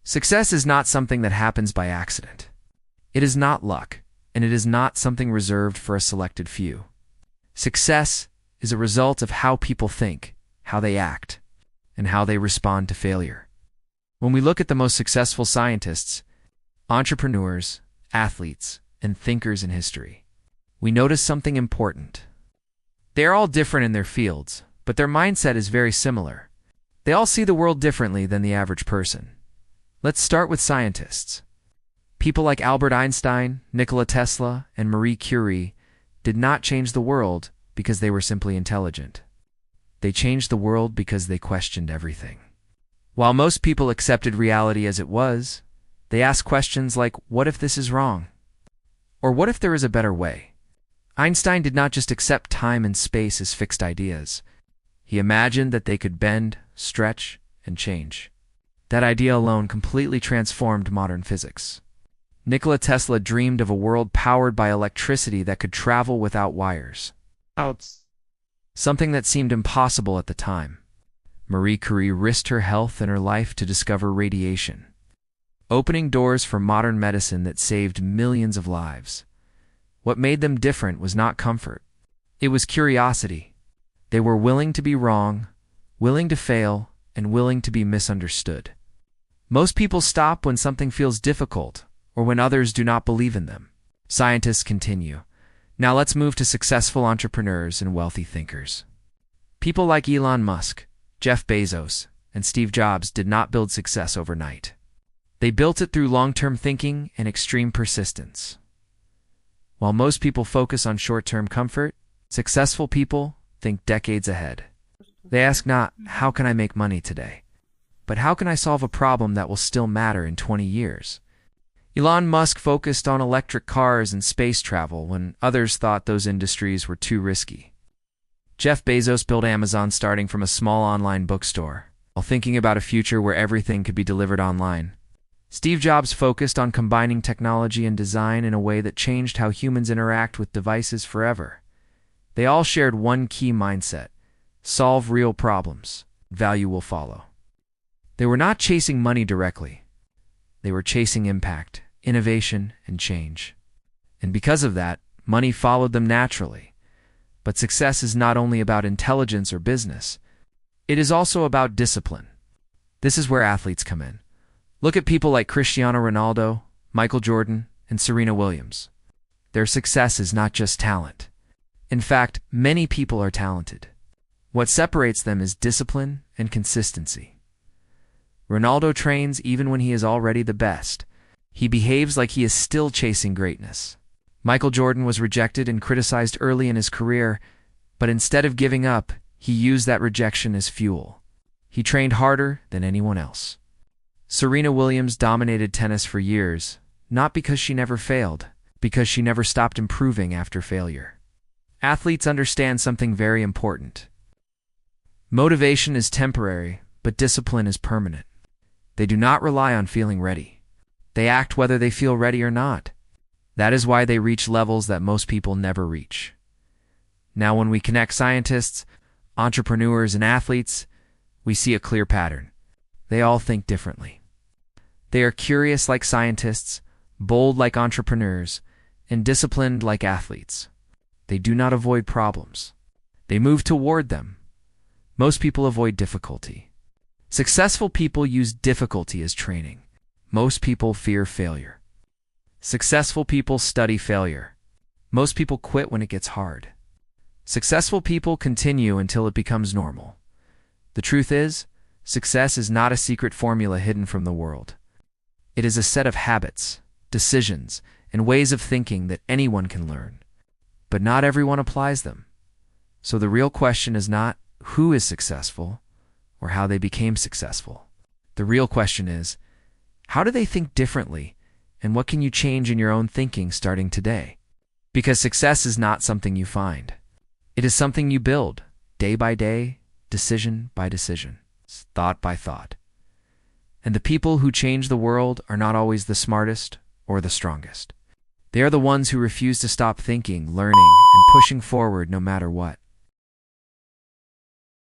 Success is not something that happens by accident. It is not luck, and it is not something reserved for a selected few. Success is a result of how people think, how they act, and how they respond to failure. When we look at the most successful scientists, entrepreneurs, athletes, and thinkers in history, we notice something important. They are all different in their fields, but their mindset is very similar. They all see the world differently than the average person. Let's start with scientists. People like Albert Einstein, Nikola Tesla, and Marie Curie did not change the world because they were simply intelligent. They changed the world because they questioned everything. While most people accepted reality as it was, they asked questions like, what if this is wrong? Or what if there is a better way? Einstein did not just accept time and space as fixed ideas. He imagined that they could bend, stretch, and change. That idea alone completely transformed modern physics. Nikola Tesla dreamed of a world powered by electricity that could travel without wires. Something that seemed impossible at the time. Marie Curie risked her health and her life to discover radiation, opening doors for modern medicine that saved millions of lives. What made them different was not comfort. It was curiosity. They were willing to be wrong, willing to fail, and willing to be misunderstood. Most people stop when something feels difficult or when others do not believe in them. Scientists continue. Now let's move to successful entrepreneurs and wealthy thinkers. People like Elon Musk, Jeff Bezos, and Steve Jobs did not build success overnight. They built it through long-term thinking and extreme persistence. While most people focus on short-term comfort, successful people think decades ahead. They ask not, how can I make money today? But how can I solve a problem that will still matter in 20 years? Elon Musk focused on electric cars and space travel when others thought those industries were too risky. Jeff Bezos built Amazon starting from a small online bookstore, while thinking about a future where everything could be delivered online. Steve Jobs focused on combining technology and design in a way that changed how humans interact with devices forever. They all shared one key mindset: solve real problems. Value will follow. They were not chasing money directly. They were chasing impact, innovation, and change. And because of that, money followed them naturally. But success is not only about intelligence or business. It is also about discipline. This is where athletes come in. Look at people like Cristiano Ronaldo, Michael Jordan, and Serena Williams. Their success is not just talent. In fact, many people are talented. What separates them is discipline and consistency. Ronaldo trains even when he is already the best. He behaves like he is still chasing greatness. Michael Jordan was rejected and criticized early in his career, but instead of giving up, he used that rejection as fuel. He trained harder than anyone else. Serena Williams dominated tennis for years, not because she never failed, because she never stopped improving after failure. Athletes understand something very important. Motivation is temporary, but discipline is permanent. They do not rely on feeling ready. They act whether they feel ready or not. That is why they reach levels that most people never reach. Now, when we connect scientists, entrepreneurs, and athletes, we see a clear pattern. They all think differently. They are curious like scientists, bold like entrepreneurs, and disciplined like athletes. They do not avoid problems. They move toward them. Most people avoid difficulty. Successful people use difficulty as training. Most people fear failure. Successful people study failure. Most people quit when it gets hard. Successful people continue until it becomes normal. The truth is, success is not a secret formula hidden from the world. It is a set of habits, decisions, and ways of thinking that anyone can learn. But not everyone applies them. So the real question is not who is successful or how they became successful. The real question is, how do they think differently, and what can you change in your own thinking starting today? Because success is not something you find. It is something you build, day by day, decision by decision, thought by thought. And the people who change the world are not always the smartest or the strongest. They are the ones who refuse to stop thinking, learning, and pushing forward no matter what.